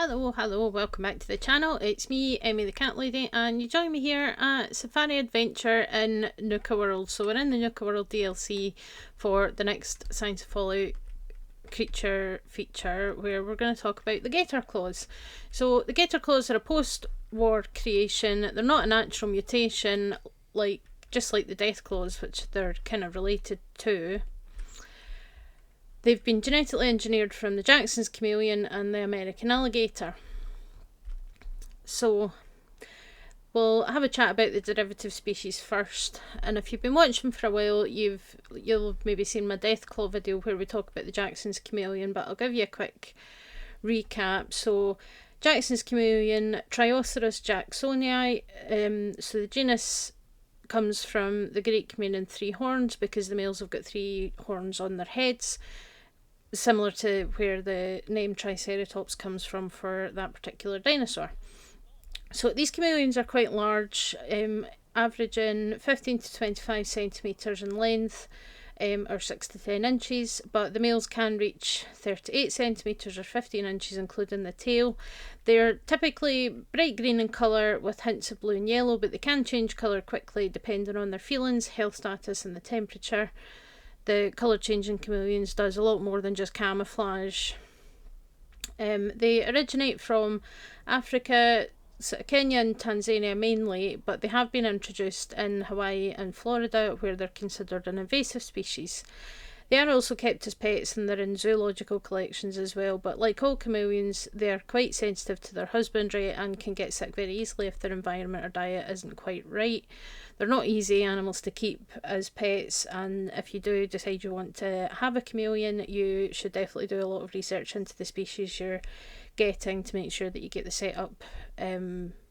Hello, welcome back to the channel. It's me, Emmy the Cat Lady, and you join me here at Safari Adventure in Nuka-World. So we're in the Nuka-World DLC for the next Science of Fallout creature feature, where we're going to talk about the Gatorclaws. So the Gatorclaws are a post-war creation. They're not a natural mutation, just like the Deathclaws, which they're kind of related to. They've been genetically engineered from the Jackson's Chameleon and the American Alligator. So we'll have a chat about the derivative species first. And if you've been watching for a while, you'll have maybe seen my Deathclaw video where we talk about the Jackson's Chameleon, but I'll give you a quick recap. So Jackson's Chameleon, Trioceros jacksonii. So the genus comes from the Greek meaning three horns, because the males have got three horns on their heads, similar to where the name Triceratops comes from for that particular dinosaur. So these chameleons are quite large, averaging 15 to 25 centimetres in length, or 6 to 10 inches, but the males can reach 38 centimetres or 15 inches, including the tail. They're typically bright green in colour with hints of blue and yellow, but they can change colour quickly depending on their feelings, health status and the temperature. The colour changing chameleons does a lot more than just camouflage. They originate from Africa, Kenya and Tanzania mainly, but they have been introduced in Hawaii and Florida, where they're considered an invasive species. They are also kept as pets and they're in zoological collections as well, but like all chameleons, they are quite sensitive to their husbandry and can get sick very easily if their environment or diet isn't quite right. They're not easy animals to keep as pets, and if you do decide you want to have a chameleon, you should definitely do a lot of research into the species you're getting to make sure that you get the setup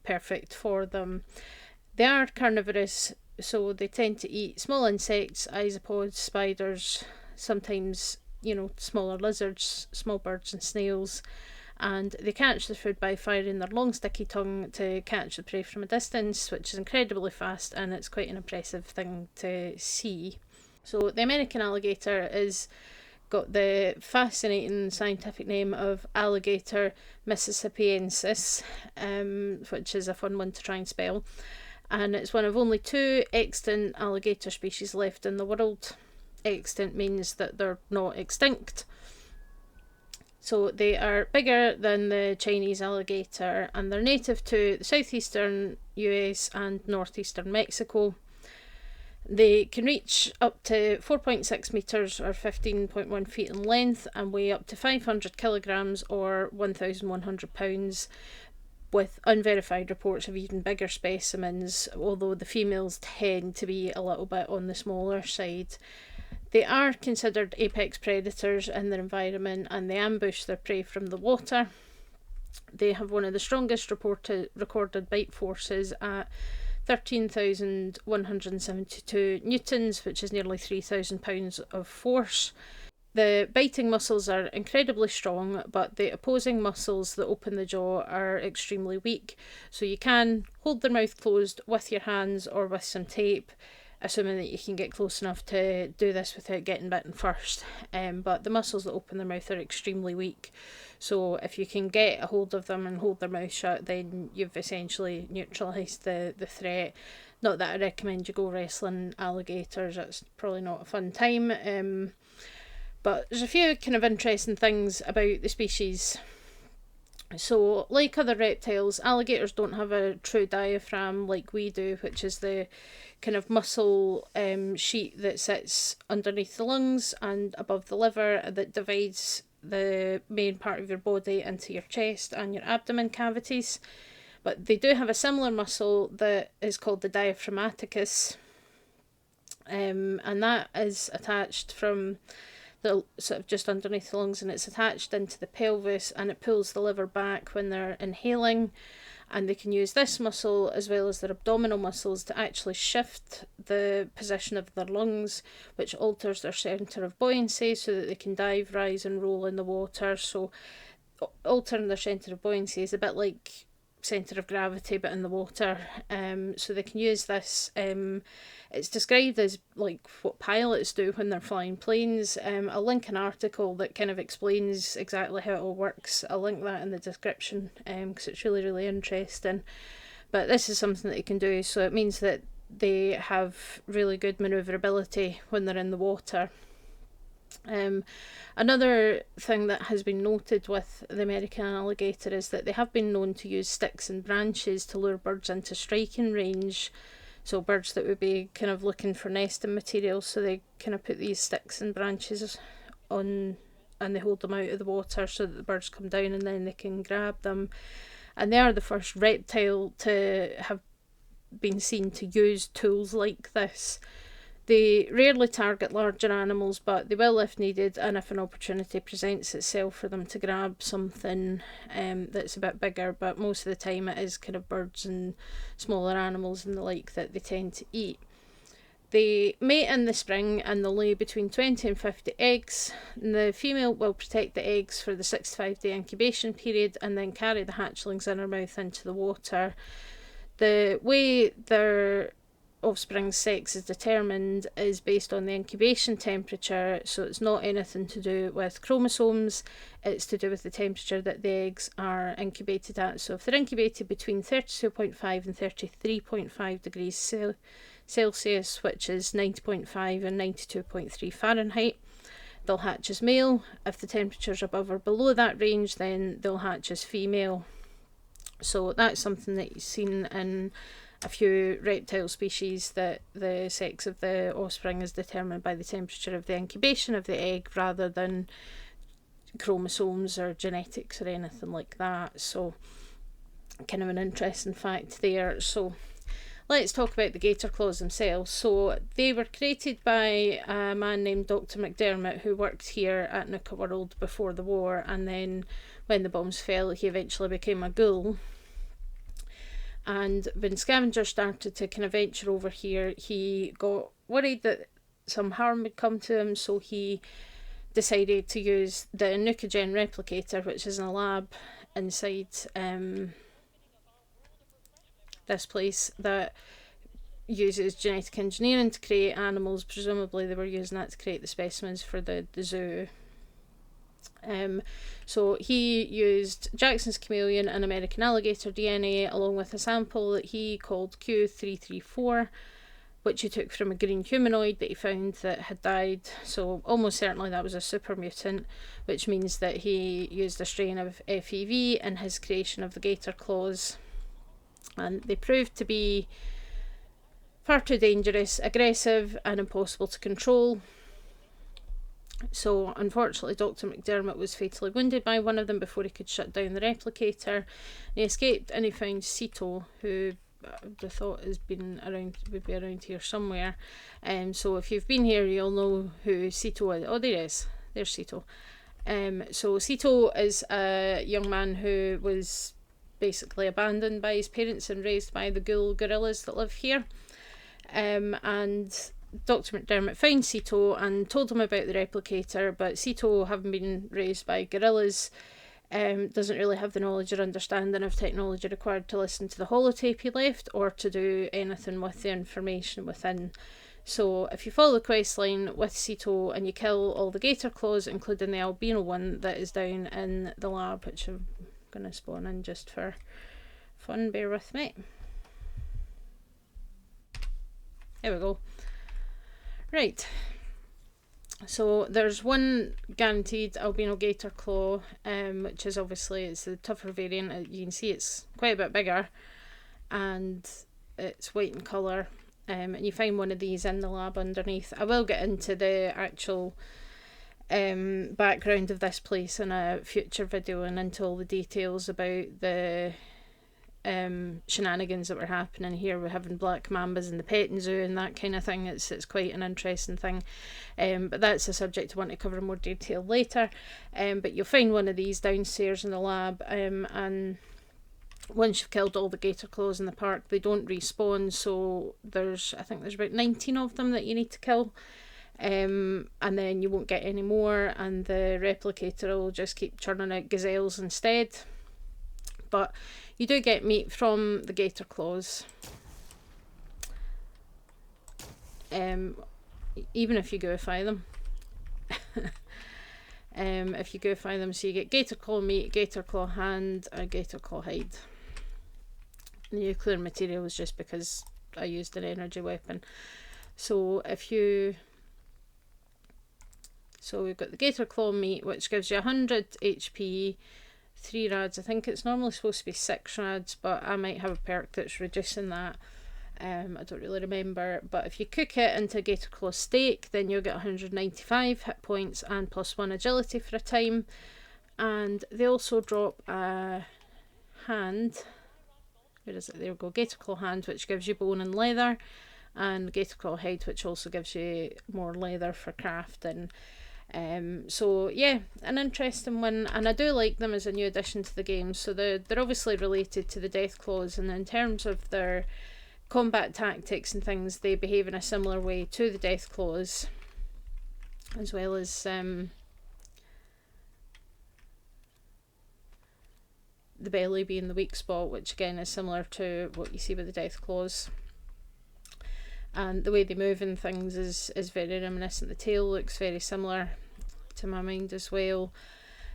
perfect for them. They are carnivorous, so they tend to eat small insects, isopods, spiders, sometimes smaller lizards, small birds and snails, and they catch the food by firing their long sticky tongue to catch the prey from a distance, which is incredibly fast, and it's quite an impressive thing to see. So the American alligator is got the fascinating scientific name of Alligator mississippiensis, which is a fun one to try and spell, and it's one of only two extant alligator species left in the world. Extant means that they're not extinct. So they are bigger than the Chinese alligator, and they're native to the southeastern US and northeastern Mexico. They can reach up to 4.6 metres or 15.1 feet in length and weigh up to 500 kilograms or 1,100 pounds, with unverified reports of even bigger specimens, although the females tend to be a little bit on the smaller side. They are considered apex predators in their environment and they ambush their prey from the water. They have one of the strongest recorded bite forces at 13,172 newtons, which is nearly 3,000 pounds of force. The biting muscles are incredibly strong, but the opposing muscles that open the jaw are extremely weak. So you can hold their mouth closed with your hands or with some tape, assuming that you can get close enough to do this without getting bitten first. But the muscles that open their mouth are extremely weak. So if you can get a hold of them and hold their mouth shut, then you've essentially neutralised the threat. Not that I recommend you go wrestling alligators, it's probably not a fun time. But there's a few kind of interesting things about the species. So, like other reptiles, alligators don't have a true diaphragm like we do, which is the kind of muscle sheet that sits underneath the lungs and above the liver that divides the main part of your body into your chest and your abdomen cavities. But they do have a similar muscle that is called the diaphragmaticus, and that is attached from the sort of just underneath the lungs, and it's attached into the pelvis and it pulls the liver back when they're inhaling, and they can use this muscle as well as their abdominal muscles to actually shift the position of their lungs, which alters their centre of buoyancy so that they can dive, rise and roll in the water. So altering their centre of buoyancy is a bit like centre of gravity but in the water. So they can use this. It's described as like what pilots do when they're flying planes. I'll link an article that kind of explains exactly how it all works. I'll link that in the description because it's really, really interesting. But this is something that they can do, so it means that they have really good manoeuvrability when they're in the water. Another thing that has been noted with the American alligator is that they have been known to use sticks and branches to lure birds into striking range. So birds that would be kind of looking for nesting materials, so they kind of put these sticks and branches on and they hold them out of the water so that the birds come down and then they can grab them. And they are the first reptile to have been seen to use tools like this. They rarely target larger animals, but they will if needed, and if an opportunity presents itself for them to grab something that's a bit bigger, but most of the time it is kind of birds and smaller animals and the like that they tend to eat. They mate in the spring and they'll lay between 20 and 50 eggs. And the female will protect the eggs for the 6 to 5 day incubation period and then carry the hatchlings in her mouth into the water. The way their offspring's sex is determined is based on the incubation temperature, so it's not anything to do with chromosomes, it's to do with the temperature that the eggs are incubated at. So if they're incubated between 32.5 and 33.5 degrees Celsius, which is 90.5 and 92.3 Fahrenheit, they'll hatch as male. If the temperature's above or below that range, then they'll hatch as female. So that's something that you've seen in a few reptile species, that the sex of the offspring is determined by the temperature of the incubation of the egg rather than chromosomes or genetics or anything like that. So kind of an interesting fact there. So let's talk about the Gatorclaws themselves. So they were created by a man named Dr. McDermott, who worked here at Nuka-World before the war, and then when the bombs fell he eventually became a ghoul. And when scavengers started to kind of venture over here, he got worried that some harm would come to him, so he decided to use the Nuka-Gen replicator, which is in a lab inside this place that uses genetic engineering to create animals. Presumably they were using that to create the specimens for the zoo. So he used Jackson's chameleon and American alligator DNA along with a sample that he called Q334, which he took from a green humanoid that he found that had died. So almost certainly that was a super mutant, which means that he used a strain of FEV in his creation of the Gatorclaws. And they proved to be far too dangerous, aggressive and impossible to control. So unfortunately Dr. McDermott was fatally wounded by one of them before he could shut down the replicator. And he escaped and he found Cito, who I thought has been around, would be around here somewhere. So if you've been here you'll know who Cito is. Oh, there he is. There's Cito. So Cito is a young man who was basically abandoned by his parents and raised by the ghoul gorillas that live here. And Dr. McDermott found Cito and told him about the replicator, but Cito, having been raised by gorillas, doesn't really have the knowledge or understanding of technology required to listen to the holotape he left or to do anything with the information within. So if you follow the quest line with Cito and you kill all the Gatorclaws, including the albino one that is down in the lab, which I'm going to spawn in just for fun, bear with me. There we go. Right, so there's one guaranteed albino Gatorclaw, which is obviously, it's the tougher variant. You can see it's quite a bit bigger and it's white in colour, and you find one of these in the lab underneath. I will get into the actual background of this place in a future video and into all the details about the shenanigans that were happening here. We're having black mambas in the petting zoo and that kind of thing. It's quite an interesting thing, but that's a subject I want to cover in more detail later. But you'll find one of these downstairs in the lab, and once you've killed all the Gatorclaws in the park, they don't respawn, so I think there's about 19 of them that you need to kill, and then you won't get any more, and the replicator will just keep churning out gazelles instead. But You do get meat from the Gatorclaws. Even if you gooify them. If you gooify them, so you get gator claw meat, gator claw hand, and gator claw hide. The nuclear material is just because I used an energy weapon. So we've got the gator claw meat, which gives you 100 HP, 3 rads. I think it's normally supposed to be 6 rads, but I might have a perk that's reducing that. I don't really remember, but if you cook it into a gator claw steak, then you'll get 195 hit points and +1 agility for a time. And they also drop a hand. Where is it? There we go. Gator claw hand, which gives you bone and leather, and gator claw hide, which also gives you more leather for crafting. So yeah, an interesting one, and I do like them as a new addition to the game. So they're obviously related to the Deathclaws, and in terms of their combat tactics and things, they behave in a similar way to the Deathclaws, as well as the belly being the weak spot, which again is similar to what you see with the Deathclaws. And the way they move and things is very reminiscent. The tail looks very similar to my mind as well.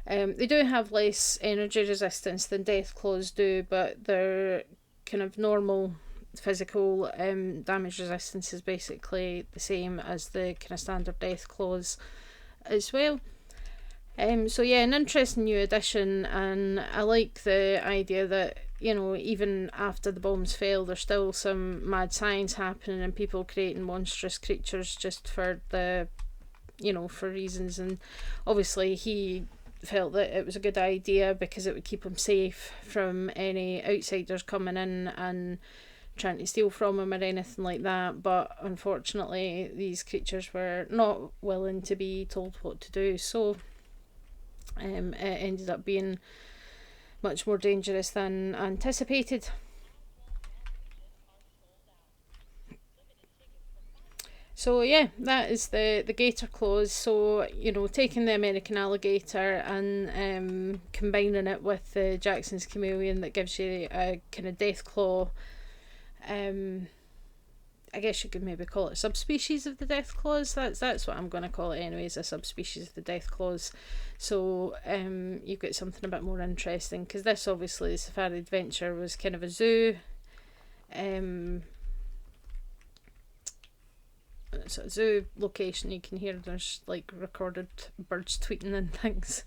They do have less energy resistance than Deathclaws do, but their kind of normal physical damage resistance is basically the same as the kind of standard Deathclaws as well. So yeah, an interesting new addition, and I like the idea that, you know, even after the bombs fell, there's still some mad science happening and people creating monstrous creatures just for the, you know, for reasons. And obviously he felt that it was a good idea because it would keep him safe from any outsiders coming in and trying to steal from him or anything like that. But unfortunately these creatures were not willing to be told what to do, so it ended up being much more dangerous than anticipated. So yeah, that is the Gatorclaws. So, you know, taking the American alligator and combining it with the Jackson's Chameleon, that gives you a kind of Deathclaw. I guess you could maybe call it a subspecies of the Deathclaws. That's what I'm going to call it anyways, a subspecies of the Deathclaws. So you've got something a bit more interesting, because this, obviously, the Safari Adventure was kind of a zoo. It's a zoo location. You can hear there's like recorded birds tweeting and things.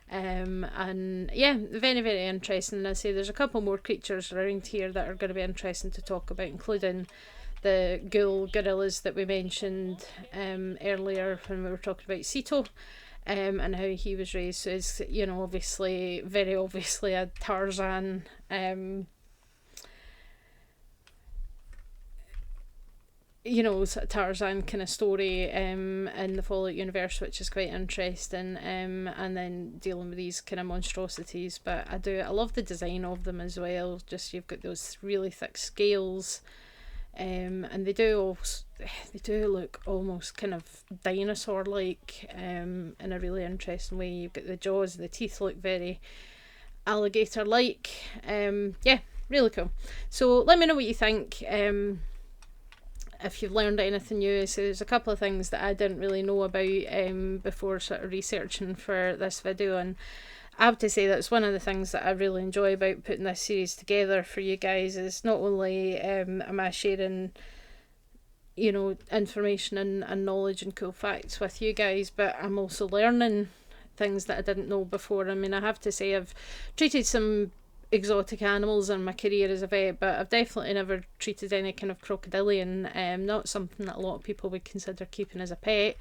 And yeah, very, very interesting. And I say there's a couple more creatures around here that are going to be interesting to talk about, including the ghoul gorillas that we mentioned earlier when we were talking about Ceto, and how he was raised. So it's, you know, obviously, very obviously a Tarzan you know, Tarzan kind of story in the Fallout universe, which is quite interesting, and then dealing with these kind of monstrosities. But I love the design of them as well. Just, you've got those really thick scales, and they do look almost kind of dinosaur like, in a really interesting way. You've got the jaws, the teeth look very alligator like. Yeah, really cool. So let me know what you think. If you've learned anything new. So there's a couple of things that I didn't really know about before sort of researching for this video, and I have to say that's one of the things that I really enjoy about putting this series together for you guys, is not only am I sharing, you know, information and knowledge and cool facts with you guys, but I'm also learning things that I didn't know before. I mean, I have to say I've treated some exotic animals in my career as a vet, but I've definitely never treated any kind of crocodilian. Not something that a lot of people would consider keeping as a pet,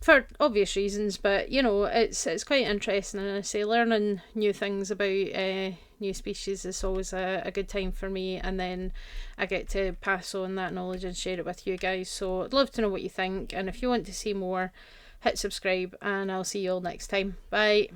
for obvious reasons, but you know, it's quite interesting. And I say, learning new things about new species is always a good time for me, and then I get to pass on that knowledge and share it with you guys. So I'd love to know what you think, and if you want to see more, hit subscribe, and I'll see you all next time. Bye.